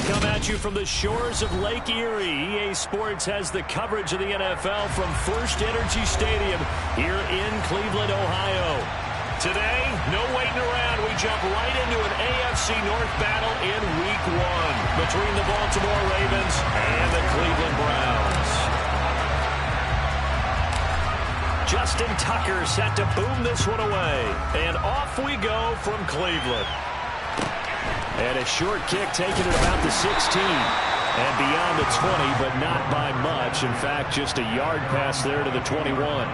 come at you from the shores of Lake Erie. EA Sports has the coverage of the NFL from First Energy Stadium here in Cleveland, Ohio. Today, no waiting around. We jump right into an AFC North battle in Week 1 between the Baltimore Ravens and the Cleveland Browns. Justin Tucker set to boom this one away. And off we go from Cleveland. And a short kick taken at about the 16. And beyond the 20, but not by much. In fact, just a yard pass there to the 21.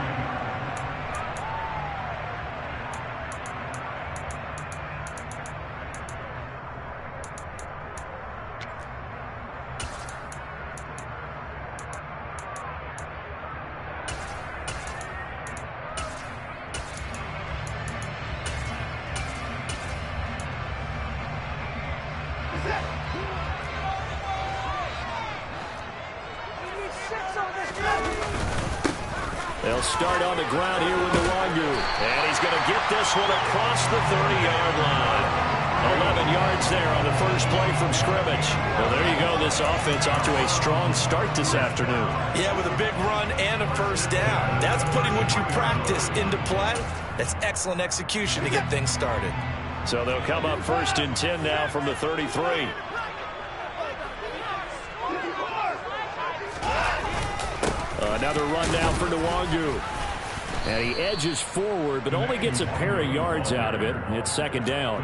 They'll start on the ground here with Nwangu. And he's going to get this one across the 30-yard line. 11 yards there on the first play from scrimmage. Well, there you go. This offense off to a strong start this afternoon. Yeah, with a big run and a first down. That's putting what you practice into play. That's excellent execution to get things started. So they'll come up 1st and 10 now from the 33. Another run down for Nwangu. And he edges forward, but only gets a pair of yards out of it. It's 2nd down.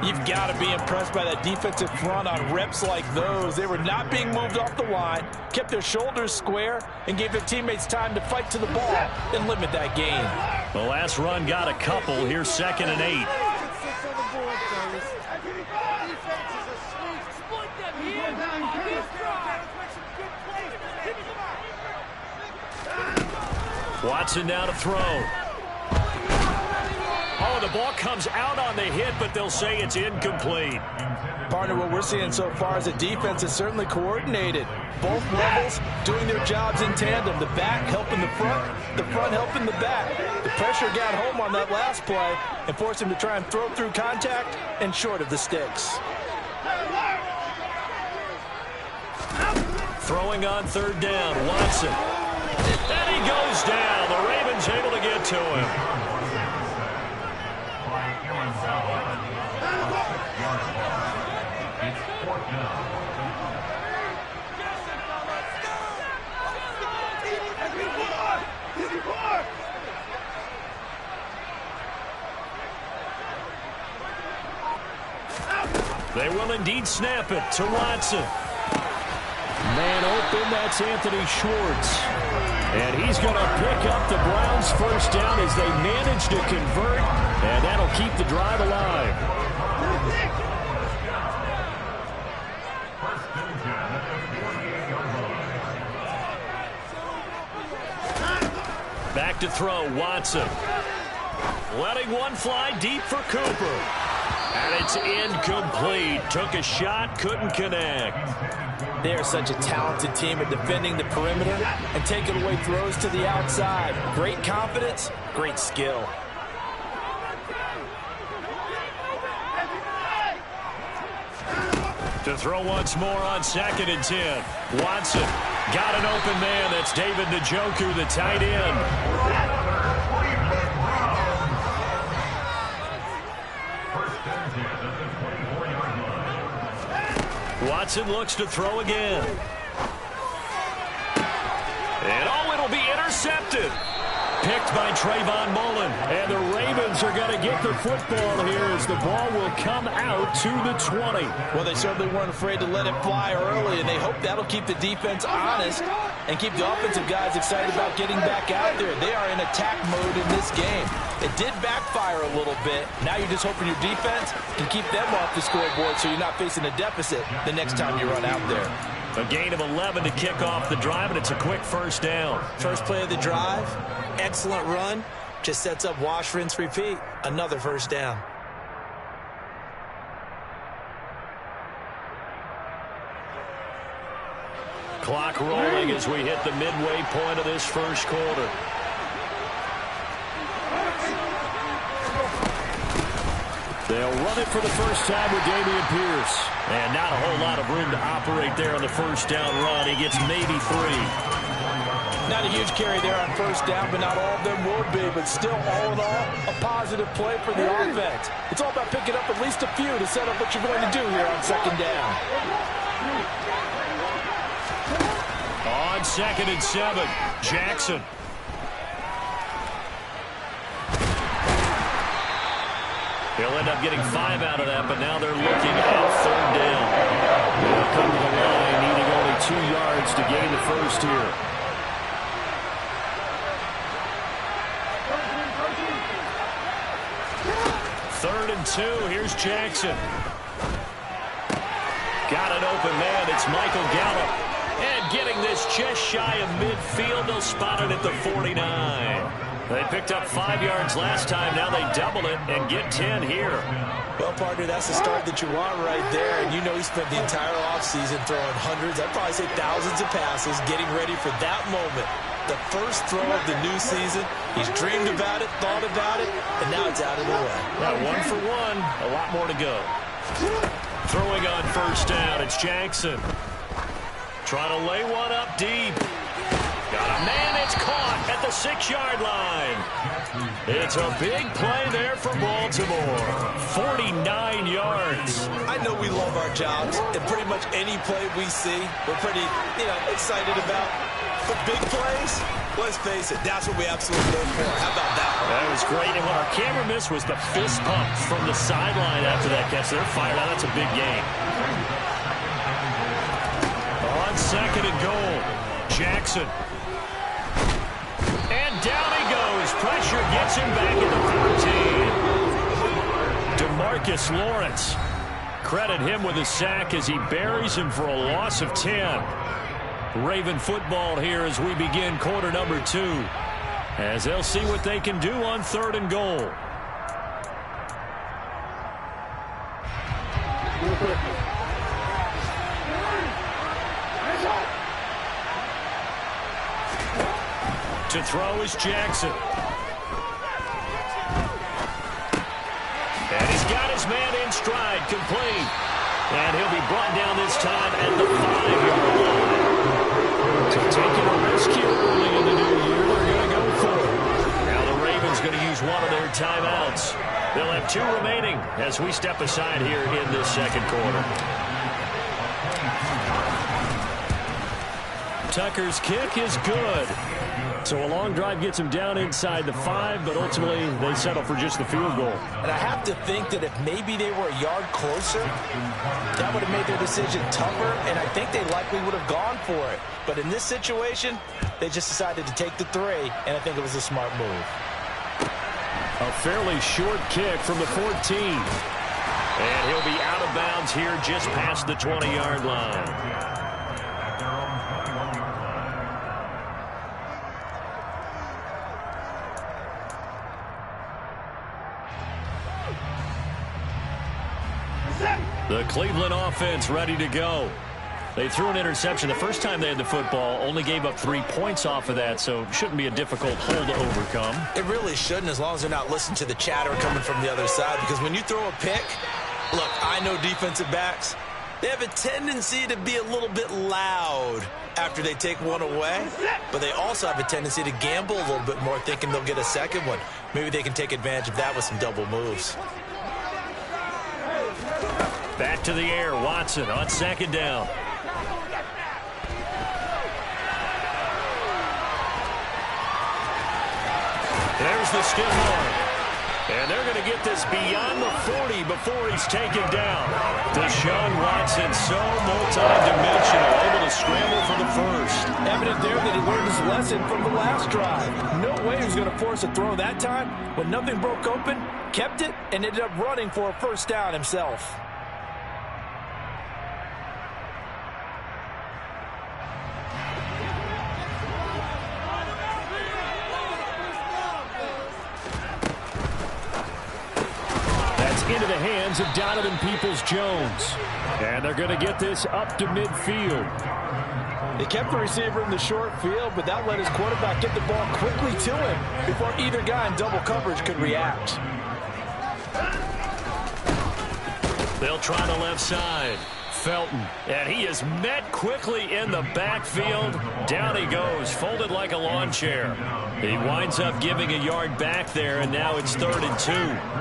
You've got to be impressed by that defensive front on reps like those. They were not being moved off the line, kept their shoulders square, and gave their teammates time to fight to the ball and limit that gain. The last run got a couple. Here's 2nd and 8. Watson now to throw. Oh, the ball comes out on the hit, but they'll say it's incomplete. Partner, what we're seeing so far is the defense is certainly coordinated. Both levels doing their jobs in tandem. The back helping the front helping the back. The pressure got home on that last play and forced him to try and throw through contact and short of the sticks. Throwing on 3rd down, Watson. And he goes down. The Ravens able to get to him. They will indeed snap it to Watson. Man open, that's Anthony Schwartz. And he's going to pick up the Browns' 1st down as they manage to convert, and that'll keep the drive alive. Back to throw, Watson. Letting one fly deep for Cooper. And it's incomplete. Took a shot, couldn't connect. They are such a talented team at defending the perimeter and taking away throws to the outside. Great confidence, great skill. To throw once more on 2nd and 10. Watson got an open man. That's David Njoku, the tight end. Watson looks to throw again. And it'll be intercepted. Picked by Trayvon Mullen. And the Ravens are going to get the football here as the ball will come out to the 20. Well, they certainly weren't afraid to let it fly early, and they hope that'll keep the defense honest and keep the offensive guys excited about getting back out there. They are in attack mode in this game. It did backfire a little bit. Now you're just hoping your defense can keep them off the scoreboard so you're not facing a deficit the next time you run out there. A gain of 11 to kick off the drive, and it's a quick 1st down. First play of the drive, excellent run. Just sets up wash, rinse, repeat. Another 1st down. Clock rolling as we hit the midway point of this 1st quarter. They'll run it for the first time with Dameon Pierce. And not a whole lot of room to operate there on the first down run. He gets maybe 3. Not a huge carry there on first down, but not all of them will be. But still, all in all, a positive play for the offense. It's all about picking up at least a few to set up what you're going to do here on second down. On 2nd and 7, Jackson. He'll end up getting 5 out of that, but now they're looking at 3rd down. They'll come to the line, needing only 2 yards to gain the first here. Third and 2, here's Jackson. Got an open man, it's Michael Gallup. And getting this just shy of midfield, they'll spot it at the 49. They picked up 5 yards last time. Now they double it and get 10 here. Well, partner, that's the start that you want right there. And you know he spent the entire offseason throwing hundreds, I'd probably say thousands of passes, getting ready for that moment. The first throw of the new season. He's dreamed about it, thought about it, and now it's out of the way. Now 1 for 1, a lot more to go. Throwing on first down, it's Jackson. Trying to lay one up deep. Got a man, it's caught at the 6-yard line. It's a big play there for Baltimore. 49 yards. I know we love our jobs, and pretty much any play we see, we're pretty, excited about. But big plays, let's face it, that's what we absolutely live for. How about that? That was great, and what our camera missed was the fist pump from the sideline after that catch. They're fired out. That's a big game. On 2nd and goal, Jackson. And down he goes. Pressure gets him back at the 13. DeMarcus Lawrence. Credit him with a sack as he buries him for a loss of 10. Raven football here as we begin quarter number 2. As they'll see what they can do on 3rd and goal. To throw is Jackson. And he's got his man in stride, complete. And he'll be brought down this time at the 5-yard line. So taking a risk here early in the new year, they're going to go for it. Now the Ravens going to use one of their timeouts. They'll have 2 remaining as we step aside here in this second quarter. Tucker's kick is good. So a long drive gets him down inside the 5, but ultimately they settle for just the field goal. And I have to think that if maybe they were a yard closer, that would have made their decision tougher, and I think they likely would have gone for it. But in this situation, they just decided to take the 3, and I think it was a smart move. A fairly short kick from the 14. And he'll be out of bounds here just past the 20-yard line. The Cleveland offense ready to go. They threw an interception the first time they had the football, only gave up 3 points off of that, so shouldn't be a difficult hole to overcome. It really shouldn't, as long as they're not listening to the chatter coming from the other side, because when you throw a pick, look, I know defensive backs, they have a tendency to be a little bit loud after they take one away, but they also have a tendency to gamble a little bit more, thinking they'll get a second one. Maybe they can take advantage of that with some double moves. Back to the air, Watson on 2nd down. There's the stiff arm. And they're going to get this beyond the 40 before he's taken down. Deshaun Watson, so multi-dimensional, able to scramble for the first. Evident there that he learned his lesson from the last drive. No way he was going to force a throw that time. When nothing broke open, kept it, and ended up running for a first down himself. Into the hands of Donovan Peoples-Jones. And they're going to get this up to midfield. They kept the receiver in the short field, but that let his quarterback get the ball quickly to him before either guy in double coverage could react. They'll try the left side. Felton, and he is met quickly in the backfield. Down he goes, folded like a lawn chair. He winds up giving a yard back there, and now it's 3rd and 2.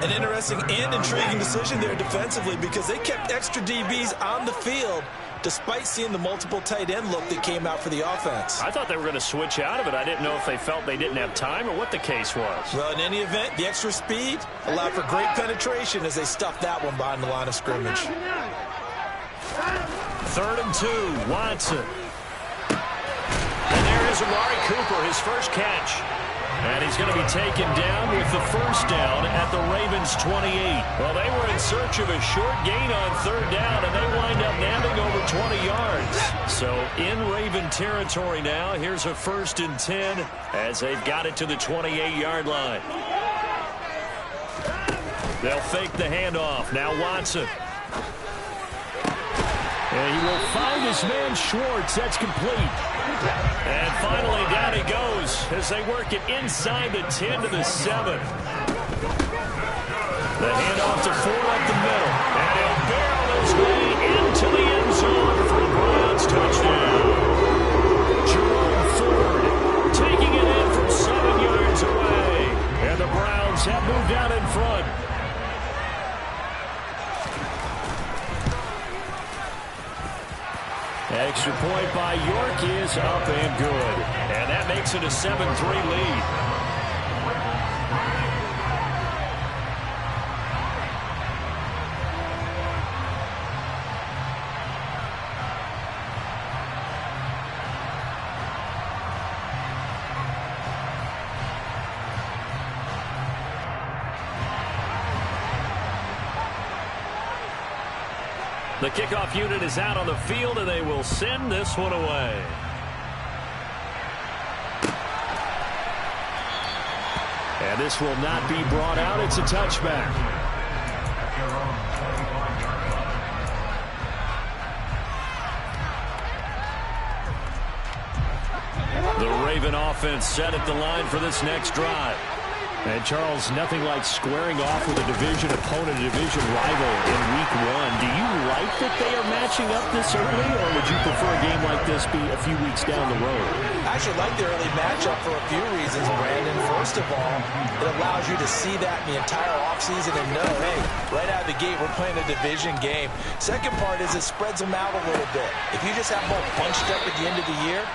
An interesting and intriguing decision there defensively because they kept extra DBs on the field despite seeing the multiple tight end look that came out for the offense. I thought they were going to switch out of it. I didn't know if they felt they didn't have time or what the case was. Well, in any event, the extra speed allowed for great penetration as they stuffed that one behind the line of scrimmage. 3rd and 2, Watson. And there is Amari Cooper, his first catch. And he's going to be taken down with the first down at the Ravens' 28. Well, they were in search of a short gain on 3rd down, and they wind up nabbing over 20 yards. So in Raven territory now, here's a 1st and 10 as they've got it to the 28-yard line. They'll fake the handoff. Now Watson. And he will find his man Schwartz. That's complete. And finally down he goes as they work it inside the 10 to the 7. The handoff to Ford up the middle. And he'll barrel his way into the end zone for a Browns touchdown. Jerome Ford taking it in from 7 yards away. And the Browns have moved out in front. Extra point by York is up and good. And that makes it a 7-3 lead. The kickoff unit is out on the field, and they will send this one away. And this will not be brought out. It's a touchback. The Raven offense set at the line for this next drive. And, Charles, nothing like squaring off with a division opponent, a division rival in Week 1. Do you like that they are matching up this early, or would you prefer a game like this be a few weeks down the road? I actually like the early matchup for a few reasons, Brandon. First of all, it allows you to see that in the entire offseason and know, hey, right out of the gate, we're playing a division game. Second part is it spreads them out a little bit. If you just have them all bunched up at the end of the year,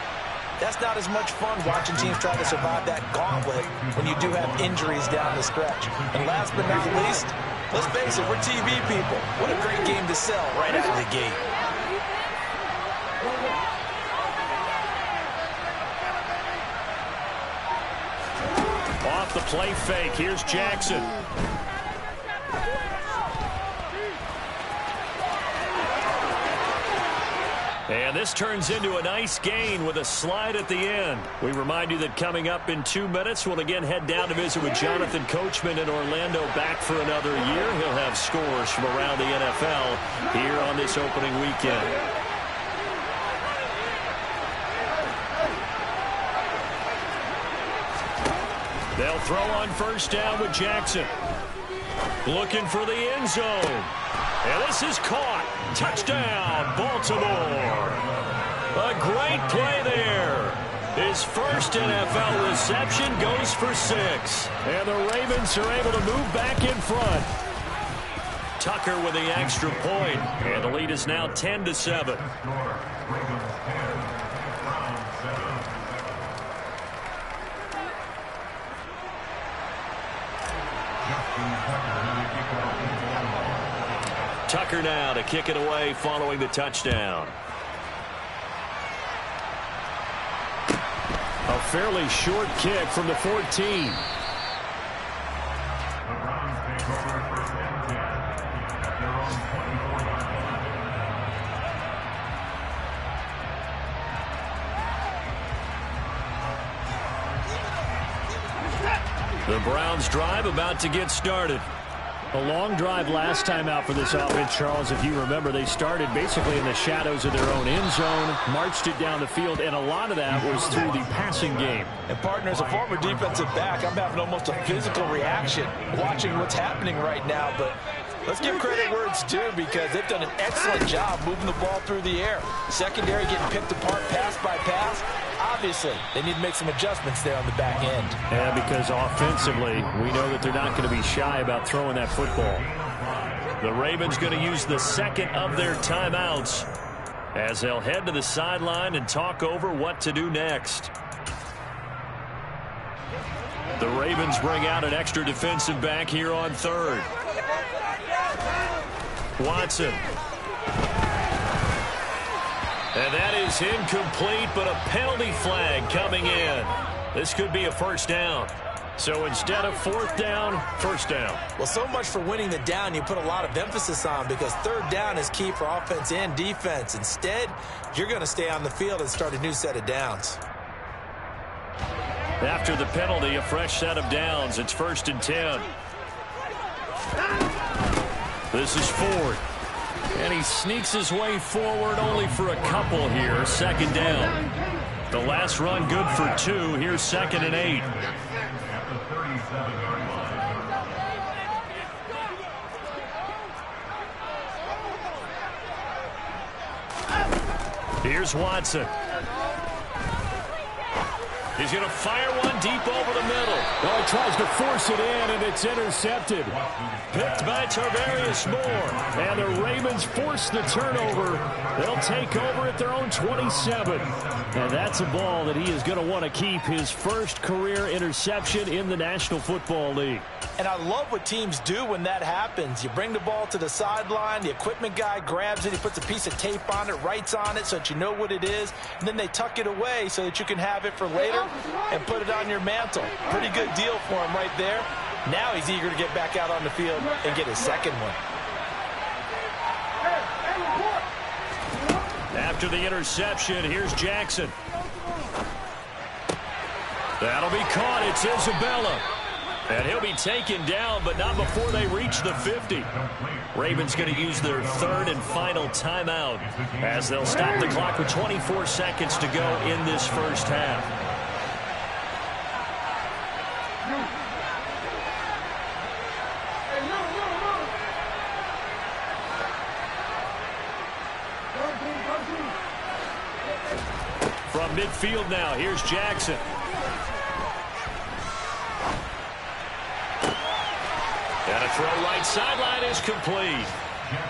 that's not as much fun watching teams try to survive that gauntlet when you do have injuries down the stretch. And last but not least, let's face it, we're TV people. What a great game to sell right out of the gate. Off the play fake, here's Jackson. And this turns into a nice gain with a slide at the end. We remind you that coming up in 2 minutes, we'll again head down to visit with Jonathan Coachman in Orlando, back for another year. He'll have scores from around the NFL here on this opening weekend. They'll throw on first down with Jackson. Looking for the end zone. And this is caught. Touchdown, Baltimore. A great play there. His first NFL reception goes for 6. And the Ravens are able to move back in front. Tucker with the extra point. And the lead is now 10-7. Tucker now to kick it away following the touchdown. A fairly short kick from the 14. The Browns drive about to get started. A long drive last time out for this offense, Charles. If you remember, they started basically in the shadows of their own end zone, marched it down the field, and a lot of that was through the passing game. And, partner, as a former defensive back, I'm having almost a physical reaction watching what's happening right now. But Let's give credit where it's due because they've done an excellent job moving the ball through the air. Secondary getting picked apart pass by pass. Obviously, they need to make some adjustments there on the back end. Yeah, because offensively, we know that they're not going to be shy about throwing that football. The Ravens going to use the second of their timeouts as they'll head to the sideline and talk over what to do next. The Ravens bring out an extra defensive back here on third. Watson. And that is incomplete, but a penalty flag coming in. This could be a first down. So instead of fourth down, first down. Well, so much for winning the down you put a lot of emphasis on because third down is key for offense and defense. Instead, you're going to stay on the field and start a new set of downs. After the penalty, a fresh set of downs. It's 1st and 10. This is Ford. And he sneaks his way forward only for a couple here. 2nd down. The last run good for 2. Here's 2nd and 8. Here's Watson. He's going to fire one deep over the middle. Well, he tries to force it in, and it's intercepted. Picked by Tarvarius Moore. And the Ravens force the turnover. They'll take over at their own 27. And that's a ball that he is going to want to keep, his first career interception in the National Football League. And I love what teams do when that happens. You bring the ball to the sideline, the equipment guy grabs it, he puts a piece of tape on it, writes on it so that you know what it is, and then they tuck it away so that you can have it for later and put it on your mantle. Pretty good deal for him right there. Now he's eager to get back out on the field and get his second one. After the interception, here's Jackson. That'll be caught. It's Isabella. And he'll be taken down, but not before they reach the 50. Ravens going to use their third and final timeout as they'll stop the clock with 24 seconds to go in this first half. From midfield now, here's Jackson. And a throw right sideline is complete.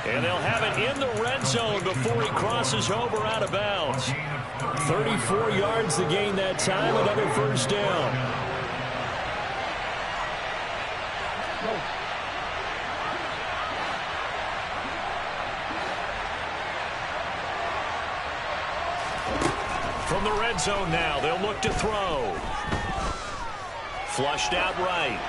And they'll have it in the red zone before he crosses over out of bounds. 34 yards to gain that time, another first down. From the red zone now, they'll look to throw. Flushed out right.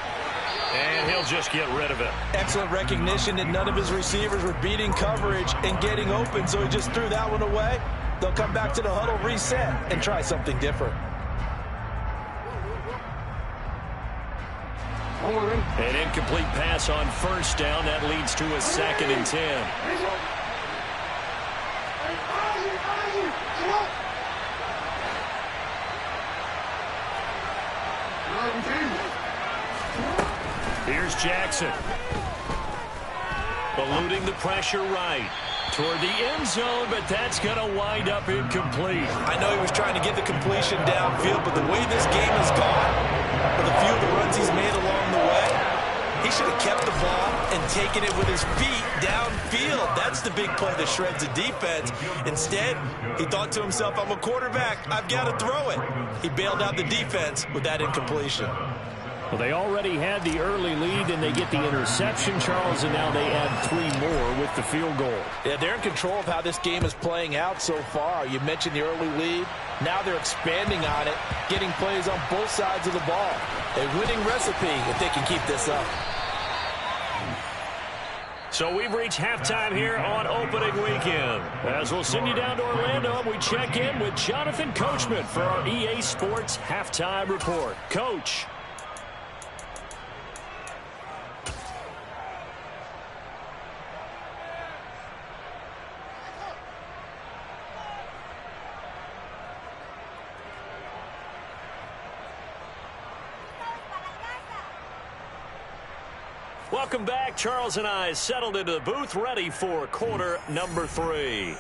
And he'll just get rid of it. Excellent recognition that none of his receivers were beating coverage and getting open, so he just threw that one away. They'll come back to the huddle, reset, and try something different. An incomplete pass on first down. That leads to a 2nd and 10. Here's Jackson. Eluding the pressure right. Toward the end zone, but that's going to wind up incomplete. I know he was trying to get the completion downfield, but the way this game has gone, with a few of the runs he's made along the way, he should have kept the ball and taken it with his feet downfield. That's the big play that shreds the defense. Instead, he thought to himself, I'm a quarterback. I've got to throw it. He bailed out the defense with that incompletion. Well, they already had the early lead, and they get the interception, Charles, and now they add 3 more with the field goal. Yeah, they're in control of how this game is playing out so far. You mentioned the early lead. Now they're expanding on it, getting plays on both sides of the ball. A winning recipe if they can keep this up. So we've reached halftime here on opening weekend. As we'll send you down to Orlando, we check in with Jonathan Coachman for our EA Sports Halftime Report. Coach. Welcome back. Charles and I settled into the booth, ready for quarter number 3.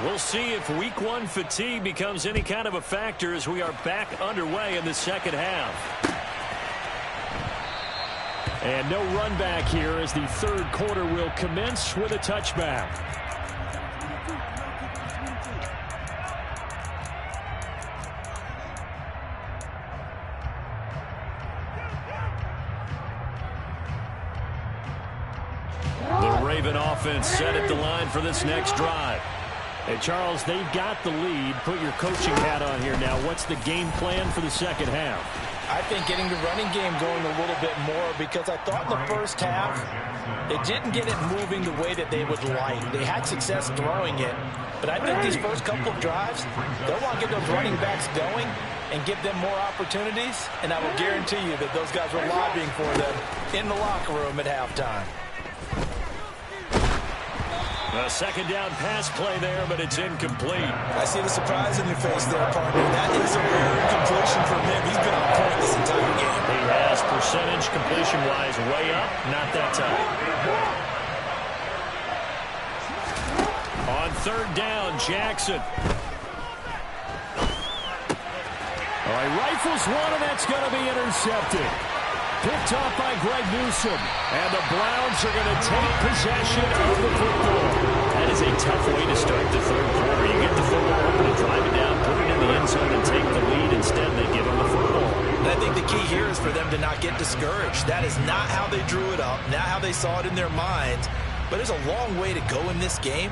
We'll see if week 1 fatigue becomes any kind of a factor as we are back underway in the second half. And no run back here as the third quarter will commence with a touchback. The Raven offense set at the line for this next drive. And Charles, they've got the lead. Put your coaching hat on here now. What's the game plan for the second half? I think getting the running game going a little bit more, because I thought in the first half they didn't get it moving the way that they would like. They had success throwing it, but I think these first couple of drives, they'll want to get those running backs going and give them more opportunities, and I will guarantee you that those guys were lobbying for them in the locker room at halftime. A second down pass play there, but it's incomplete. I see the surprise in your face there, partner. That is a rare incompletion from him. He's been on point this entire game. He has percentage completion-wise way up, not that time. On third down, Jackson. All right, rifles one, and that's going to be intercepted. Picked off by Greg Newsome. And the Browns are going to take possession of the football. That is a tough way to start the third quarter. You get the football up and drive it down, put it in the end zone, and take the lead. Instead, they give them the football. And I think the key here is for them to not get discouraged. That is not how they drew it up, not how they saw it in their minds. But there's a long way to go in this game.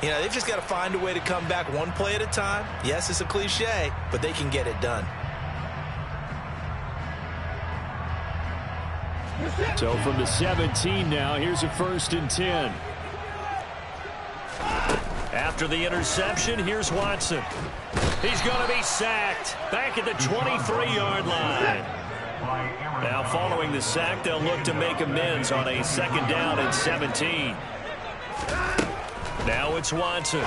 You know, they've just got to find a way to come back one play at a time. Yes, it's a cliche, but they can get it done. So from the 17 now, here's a 1st and 10. After the interception, here's Watson. He's going to be sacked back at the 23-yard line. Now following the sack, they'll look to make amends on a second down and 17. Now it's Watson.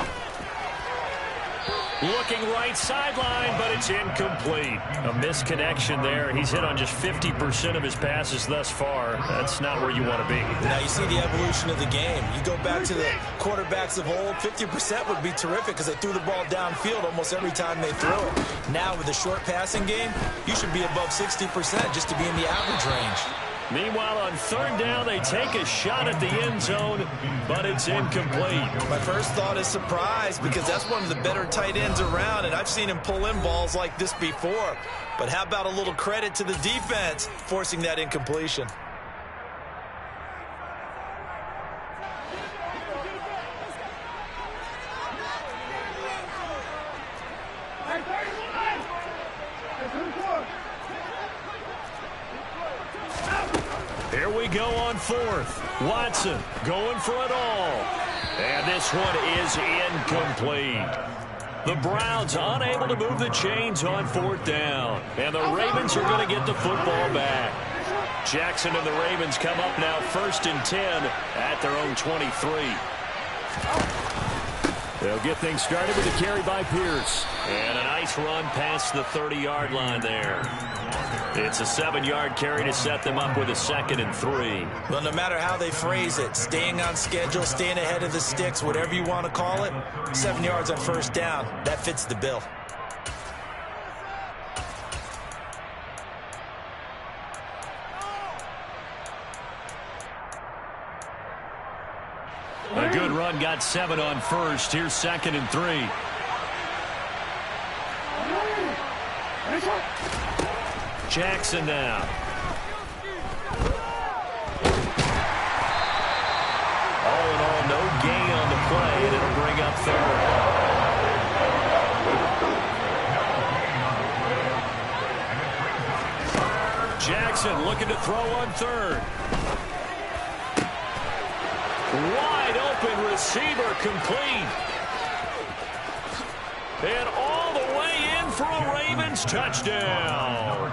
Looking right sideline, but it's incomplete. A misconnection there. He's hit on just 50% of his passes thus far. That's not where you want to be. Now you see the evolution of the game. You go back to the quarterbacks of old, 50% would be terrific because they threw the ball downfield almost every time they threw it. Now with the short passing game, you should be above 60% just to be in the average range. Meanwhile, on third down, they take a shot at the end zone, but it's incomplete. My first thought is surprise, because that's one of the better tight ends around, and I've seen him pull in balls like this before. But how about a little credit to the defense forcing that incompletion? Here we go on 4th. Watson going for it all. And this one is incomplete. The Browns unable to move the chains on 4th down. And the Ravens are going to get the football back. Jackson and the Ravens come up now 1st and 10 at their own 23. They'll get things started with a carry by Pierce. And a nice run past the 30-yard line there. It's a 7-yard carry to set them up with a 2nd and 3. Well, no matter how they phrase it, staying on schedule, staying ahead of the sticks, whatever you want to call it, 7 yards on 1st down, that fits the bill. A good run, got 7 on 1st. Here's 2nd and 3. Jackson now. All in all, no gain on the play, and it'll bring up 3rd. Jackson looking to throw on 3rd. Wide open receiver, complete. And all the way in for a Ravens touchdown.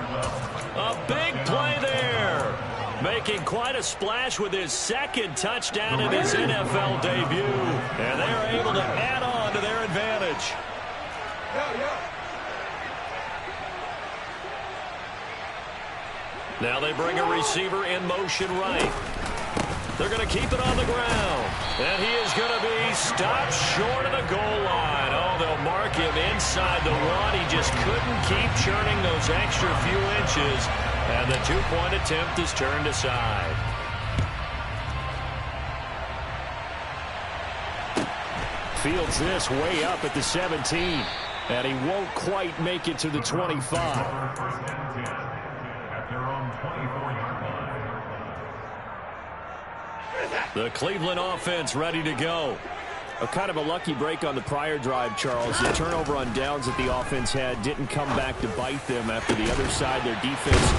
A big play there. Making quite a splash with his second touchdown in his NFL debut. And they're able to add on to their advantage. Now they bring a receiver in motion right. They're going to keep it on the ground. And he is going to be stopped short of the goal line. Oh, they'll mark him inside the one. He just couldn't keep churning those extra few inches. And the two-point attempt is turned aside. Fields this way up at the 17. And he won't quite make it to the 25. The Cleveland offense ready to go. A kind of a lucky break on the prior drive, Charles. The turnover on downs that the offense had didn't come back to bite them after the other side. Their defense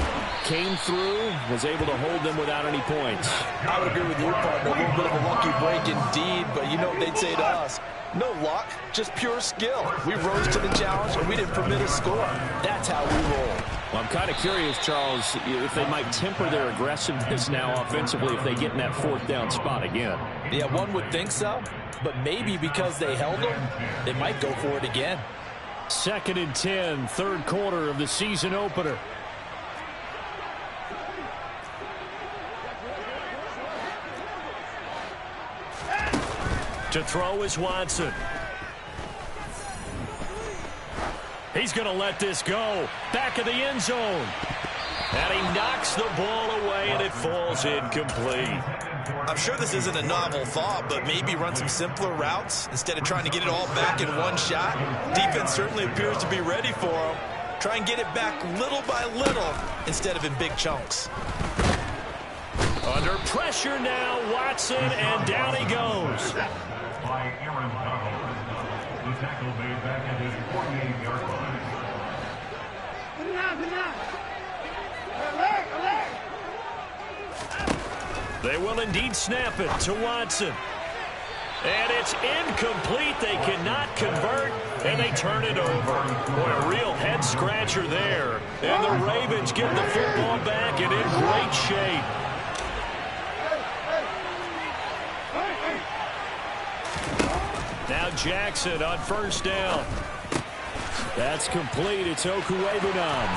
came through, was able to hold them without any points. I would agree with you, partner. A little bit of a lucky break indeed, but you know what they'd say to us. No luck, just pure skill. We rose to the challenge, and we didn't permit a score. That's how we roll. Well, I'm kind of curious, Charles, if they might temper their aggressiveness now offensively if they get in that fourth down spot again. Yeah, one would think so, but maybe because they held them, they might go for it again. 2nd and 10, third quarter of the season opener. To throw is Watson. He's going to let this go. Back of the end zone. And he knocks the ball away, and it falls incomplete. I'm sure this isn't a novel thought, but maybe run some simpler routes instead of trying to get it all back in one shot. Defense certainly appears to be ready for him. Try and get it back little by little instead of in big chunks. Under pressure now, Watson, and down he goes. By Aaron Donald. The tackle made back at his 48-yard line. They will indeed snap it to Watson. And it's incomplete. They cannot convert, and they turn it over. Boy, a real head-scratcher there. And the Ravens get the football back and in great shape. Now Jackson on first down. That's complete. It's Okuegbunam.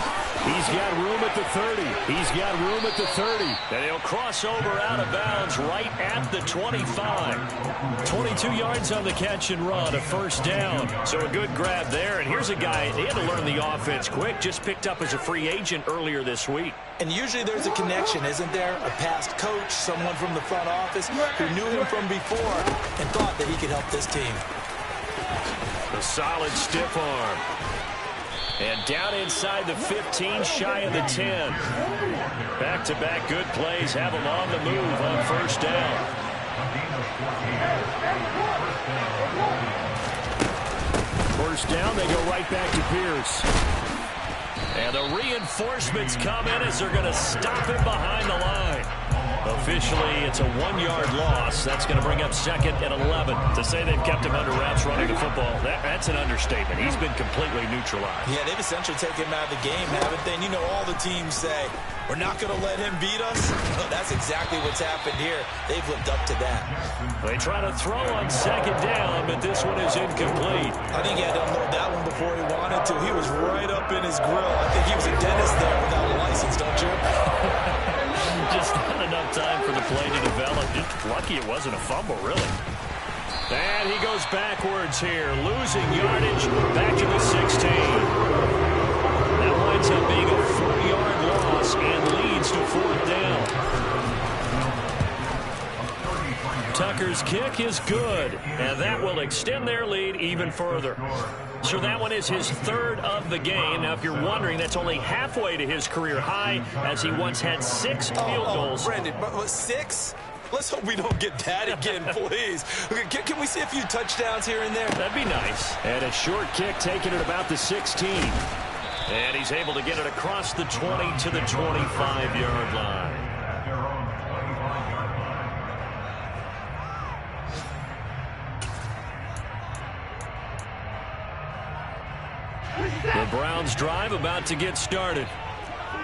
He's got room at the 30. He's got room at the 30. And he'll cross over out of bounds right at the 25. 22 yards on the catch and run, a first down. So a good grab there. And here's a guy, they had to learn the offense quick, just picked up as a free agent earlier this week. And usually there's a connection, isn't there? A past coach, someone from the front office who knew him from before and thought that he could help this team. A solid stiff arm. And down inside the 15, shy of the 10. Back-to-back good plays have them on the move on first down. First down, they go right back to Pierce. And the reinforcements come in as they're going to stop him behind the line. Officially, it's a 1-yard loss. That's going to bring up 2nd and 11. To say they've kept him under wraps running the football, that's an understatement. He's been completely neutralized. Yeah, they've essentially taken him out of the game, haven't they? And you know all the teams say, we're not going to let him beat us. Well, that's exactly what's happened here. They've lived up to that. They try to throw on 2nd down, but this one is incomplete. I think he had to unload that one before he wanted to. He was right up in his grill. I think he was a dentist there without a license, don't you? Just not enough time for the play to develop. Just lucky it wasn't a fumble, really. And he goes backwards here, losing yardage back to the 16. That winds up being a 4-yard loss and leads to 4th down. Tucker's kick is good, and that will extend their lead even further. So that one is his 3rd of the game. Now, if you're wondering, that's only halfway to his career high, as he once had 6 field goals. Brandon, but 6? Let's hope we don't get that again, please. Can we see a few touchdowns here and there? That'd be nice. And a short kick taken at about the 16. And he's able to get it across the 20 to the 25-yard line. The Browns drive about to get started.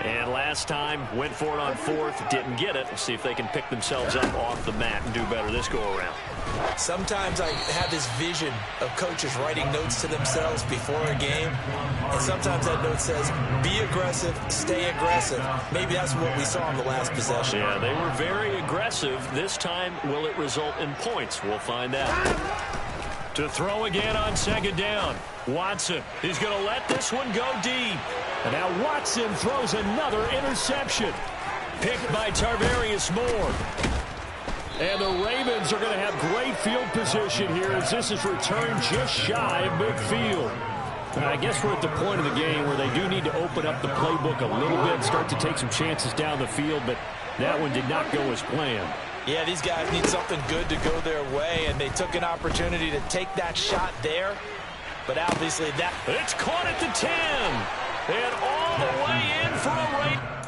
And last time, went for it on fourth, didn't get it. We'll see if they can pick themselves up off the mat and do better this go-around. Sometimes I have this vision of coaches writing notes to themselves before a game, and sometimes that note says, be aggressive, stay aggressive. Maybe that's what we saw in the last possession. Yeah, they were very aggressive. This time, will it result in points? We'll find out. To throw again on second down. Watson is going to let this one go deep. And now Watson throws another interception. Picked by Tarvarius Moore. And the Ravens are going to have great field position here as this is returned just shy of midfield. I guess we're at the point of the game where they do need to open up the playbook a little bit, start to take some chances down the field, but that one did not go as planned. Yeah, these guys need something good to go their way, and they took an opportunity to take that shot there. But obviously that... It's caught at the 10. And all the way in for a Ravens.